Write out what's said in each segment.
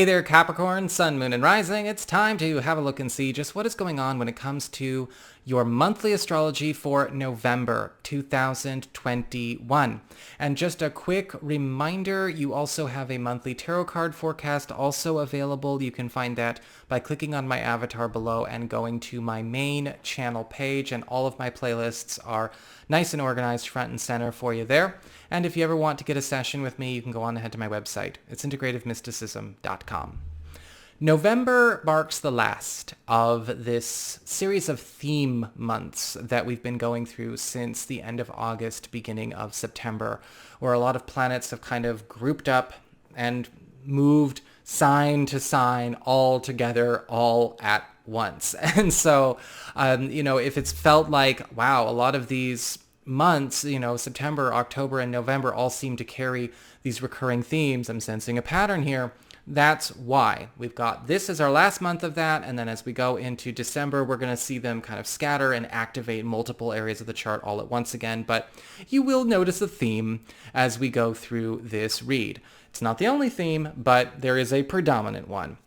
Hey there, Capricorn, Sun, Moon, and Rising. It's time to have a look and see just what is going on when it comes to your monthly astrology for November 2021. And just a quick reminder, you also have a monthly tarot card forecast also available. You can find that by clicking on my avatar below and going to my main channel page, and all of my playlists are nice and organized front and center for you there. And if you ever want to get a session with me, you can go on ahead to my website. It's integrativemysticism.com. November marks the last of this series of theme months that we've been going through since the end of August, beginning of September, where a lot of planets have kind of grouped up and moved sign to sign all together, all at once. And so, if it's felt like, wow, a lot of these months, September, October, and November all seem to carry these recurring themes, I'm sensing a pattern here. That's why we've got this as our last month of that, and then as we go into December, we're going to see them kind of scatter and activate multiple areas of the chart all at once again. But you will notice a theme as we go through this read. It's not the only theme, but there is a predominant one.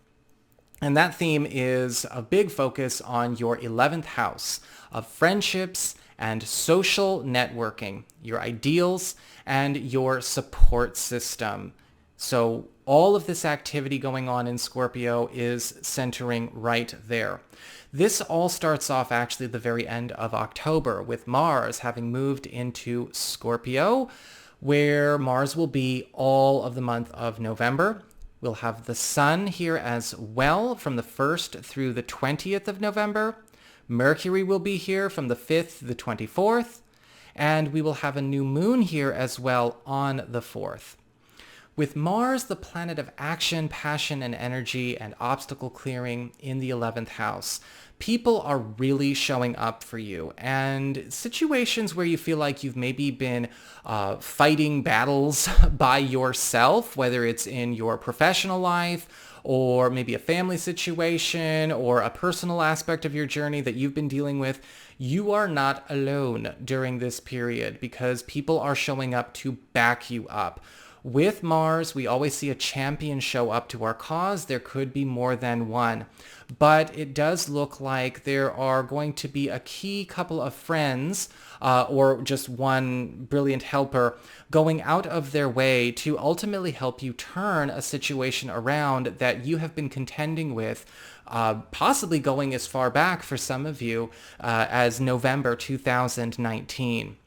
And that theme is a big focus on your 11th house of friendships and social networking, your ideals and your support system. So all of this activity going on in Scorpio is centering right there. This all starts off actually at the very end of October with Mars having moved into Scorpio, where Mars will be all of the month of November. We'll have the Sun here as well from the 1st through the 20th of November. Mercury will be here from the 5th to the 24th. And we will have a new moon here as well on the 4th. With Mars, the planet of action, passion, and energy, and obstacle clearing in the 11th house, people are really showing up for you. And situations where you feel like you've maybe been fighting battles by yourself, whether it's in your professional life, or maybe a family situation, or a personal aspect of your journey that you've been dealing with, you are not alone during this period because people are showing up to back you up. With Mars, we always see a champion show up to our cause. There could be more than one, but it does look like there are going to be a key couple of friends or just one brilliant helper going out of their way to ultimately help you turn a situation around that you have been contending with, possibly going as far back for some of you as November 2019.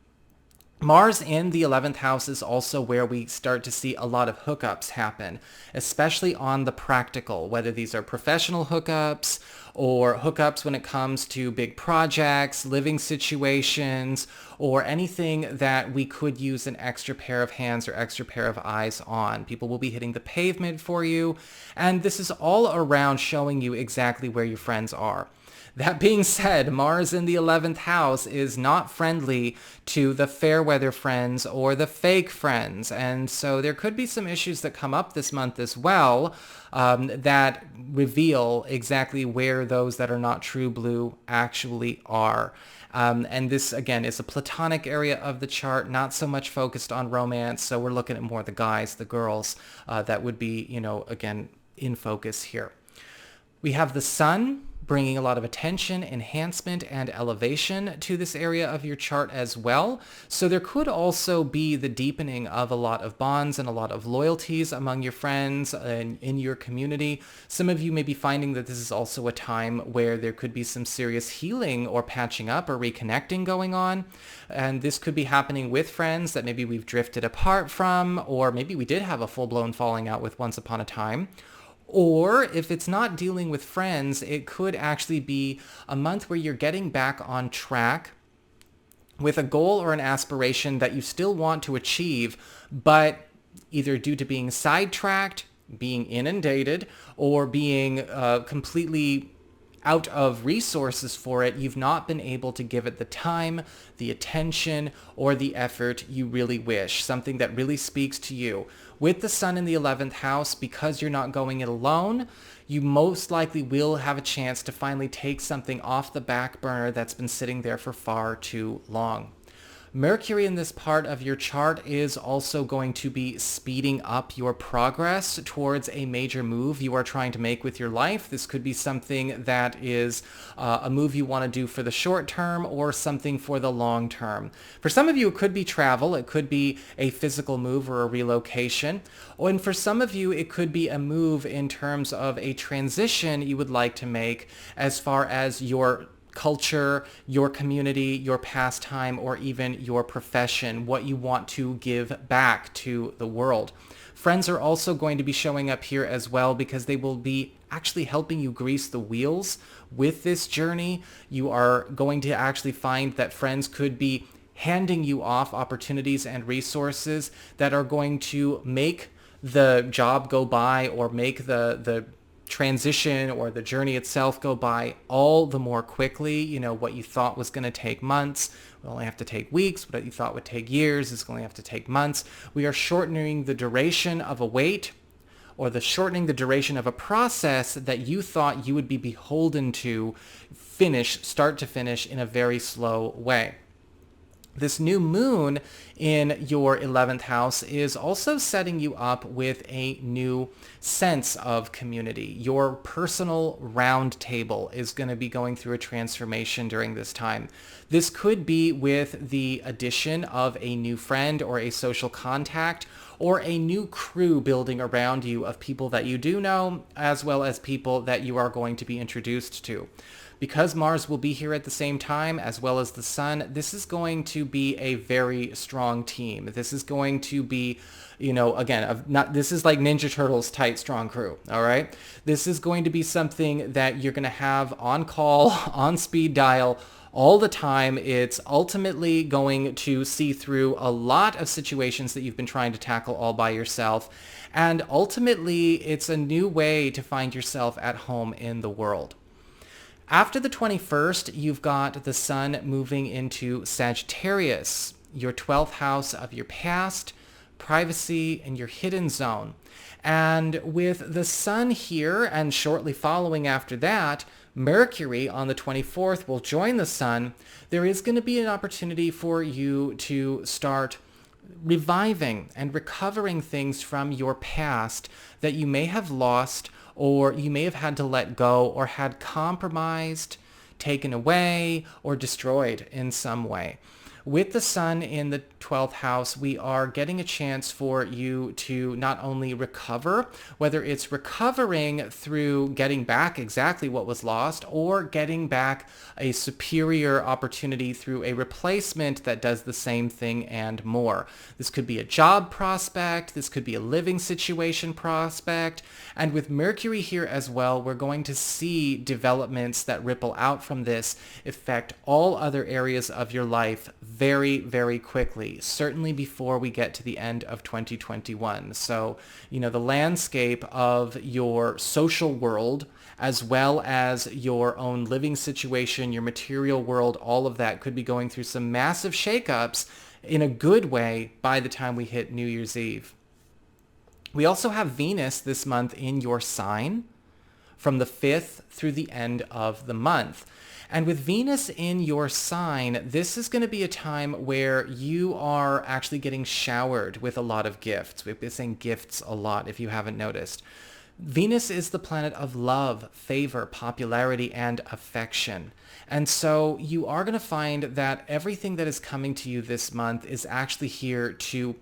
Mars in the 11th house is also where we start to see a lot of hookups happen, especially on the practical, whether these are professional hookups or hookups when it comes to big projects, living situations, or anything that we could use an extra pair of hands or extra pair of eyes on. People will be hitting the pavement for you, and this is all around showing you exactly where your friends are. That being said, Mars in the 11th house is not friendly to the fair weather friends or the fake friends. And so there could be some issues that come up this month as well that reveal exactly where those that are not true blue actually are. And this, again, is a platonic area of the chart, not so much focused on romance. So we're looking at more the guys, the girls that would be, again, in focus here. We have the Sun bringing a lot of attention, enhancement, and elevation to this area of your chart as well. So there could also be the deepening of a lot of bonds and a lot of loyalties among your friends and in your community. Some of you may be finding that this is also a time where there could be some serious healing or patching up or reconnecting going on. And this could be happening with friends that maybe we've drifted apart from, or maybe we did have a full-blown falling out with once upon a time. Or if it's not dealing with friends, it could actually be a month where you're getting back on track with a goal or an aspiration that you still want to achieve, but either due to being sidetracked, being inundated, or being completely out of resources for it, you've not been able to give it the time, the attention, or the effort you really wish, something that really speaks to you. With the Sun in the 11th house, because you're not going it alone, you most likely will have a chance to finally take something off the back burner that's been sitting there for far too long. Mercury in this part of your chart is also going to be speeding up your progress towards a major move you are trying to make with your life. This could be something that is a move you want to do for the short term or something for the long term. For some of you, it could be travel. It could be a physical move or a relocation. And for some of you, it could be a move in terms of a transition you would like to make as far as your culture, your community, your pastime, or even your profession, what you want to give back to the world. Friends are also going to be showing up here as well because they will be actually helping you grease the wheels with this journey. You are going to actually find that friends could be handing you off opportunities and resources that are going to make the job go by or make the transition or the journey itself go by all the more quickly. You know, what you thought was going to take months will only have to take weeks. What you thought would take years is going to have to take months. We are shortening the duration of a wait, or shortening the duration of a process that you thought you would be beholden to finish, start to finish, in a very slow way. This new moon in your 11th house is also setting you up with a new sense of community. Your personal round table is going to be going through a transformation during this time. This could be with the addition of a new friend or a social contact or a new crew building around you of people that you do know, as well as people that you are going to be introduced to. Because Mars will be here at the same time, as well as the Sun, this is going to be a very strong team. This is going to be, you know, again, this is like Ninja Turtles tight, strong crew, all right? This is going to be something that you're going to have on call, on speed dial, all the time. It's ultimately going to see through a lot of situations that you've been trying to tackle all by yourself. And ultimately, it's a new way to find yourself at home in the world. After the 21st, you've got the Sun moving into Sagittarius, your 12th house of your past, privacy, and your hidden zone. And with the Sun here, and shortly following after that, Mercury on the 24th will join the Sun. There is going to be an opportunity for you to start reviving and recovering things from your past that you may have lost, or you may have had to let go, or had compromised, taken away, or destroyed in some way. With the Sun in the 12th house, we are getting a chance for you to not only recover, whether it's recovering through getting back exactly what was lost, or getting back a superior opportunity through a replacement that does the same thing and more. This could be a job prospect, this could be a living situation prospect, and with Mercury here as well, we're going to see developments that ripple out from this affect all other areas of your life very, very quickly, certainly before we get to the end of 2021. So, you know, the landscape of your social world, as well as your own living situation, your material world, all of that could be going through some massive shakeups in a good way by the time we hit New Year's Eve. We also have Venus this month in your sign from the 5th through the end of the month. And with Venus in your sign, this is going to be a time where you are actually getting showered with a lot of gifts. We've been saying gifts a lot if you haven't noticed. Venus is the planet of love, favor, popularity, and affection. And so you are going to find that everything that is coming to you this month is actually here to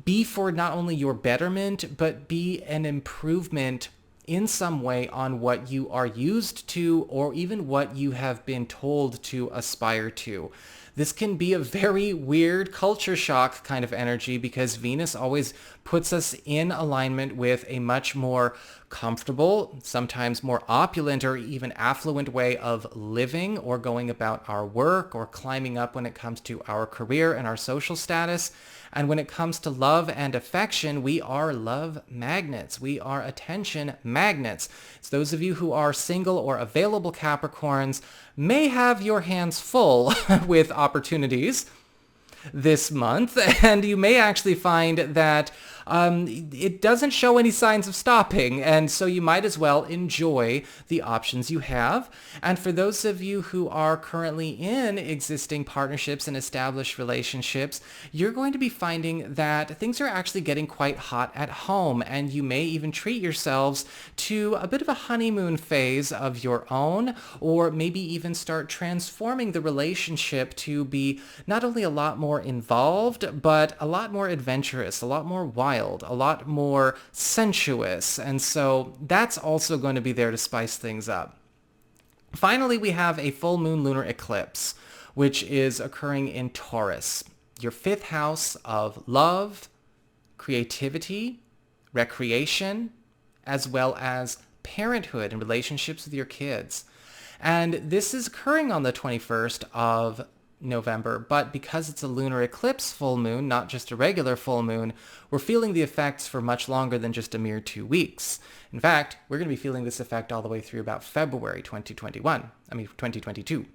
be for not only your betterment, but be an improvement in some way on what you are used to, or even what you have been told to aspire to. This can be a very weird culture shock kind of energy, because Venus always puts us in alignment with a much more comfortable, sometimes more opulent or even affluent way of living or going about our work, or climbing up when it comes to our career and our social status. And when it comes to love and affection, we are love magnets. We are attention magnets. So those of you who are single or available Capricorns may have your hands full with opportunities this month, and you may actually find that it doesn't show any signs of stopping, and so you might as well enjoy the options you have. And for those of you who are currently in existing partnerships and established relationships, you're going to be finding that things are actually getting quite hot at home, and you may even treat yourselves to a bit of a honeymoon phase of your own, or maybe even start transforming the relationship to be not only a lot more involved, but a lot more adventurous, a lot more wild, a lot more sensuous. And so that's also going to be there to spice things up. Finally, we have a full moon lunar eclipse, which is occurring in Taurus, your fifth house of love, creativity, recreation, as well as parenthood and relationships with your kids. And this is occurring on the 21st of November, but because it's a lunar eclipse full moon, not just a regular full moon, we're feeling the effects for much longer than just a mere 2 weeks. In fact, we're going to be feeling this effect all the way through about February 2022.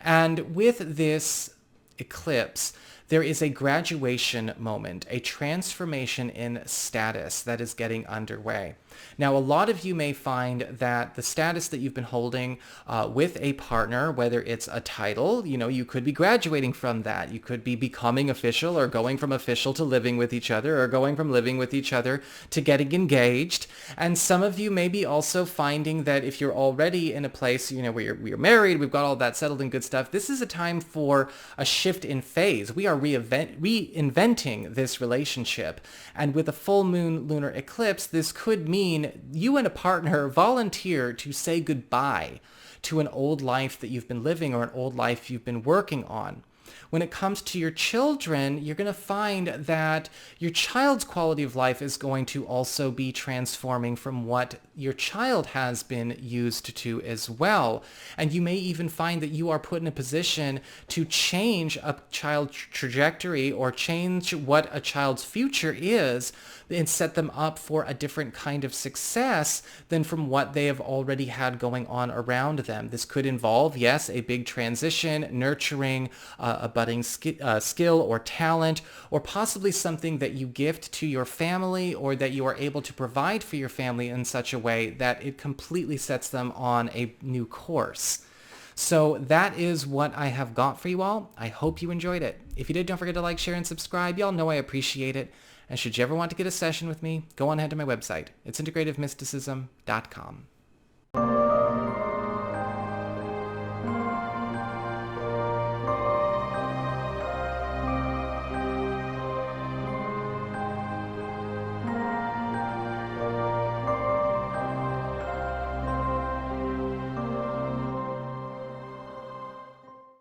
And with this eclipse, there is a graduation moment, a transformation in status that is getting underway. Now, a lot of you may find that the status that you've been holding with a partner, whether it's a title, you could be graduating from that. You could be becoming official, or going from official to living with each other, or going from living with each other to getting engaged. And some of you may be also finding that if you're already in a place, where you're married, we've got all that settled and good stuff, this is a time for a shift in phase. We are reinventing this relationship. And with a full moon lunar eclipse, this could mean you and a partner volunteer to say goodbye to an old life that you've been living, or an old life you've been working on. When it comes to your children, you're going to find that your child's quality of life is going to also be transforming from what your child has been used to as well. And you may even find that you are put in a position to change a child's trajectory, or change what a child's future is, and set them up for a different kind of success than from what they have already had going on around them. This could involve, yes, a big transition, nurturing a budding skill or talent, or possibly something that you gift to your family, or that you are able to provide for your family in such a way that it completely sets them on a new course. So that is what I have got for you all. I hope you enjoyed it. If you did, don't forget to like, share, and subscribe. Y'all know I appreciate it. And should you ever want to get a session with me, go on ahead to my website. It's integrativemysticism.com.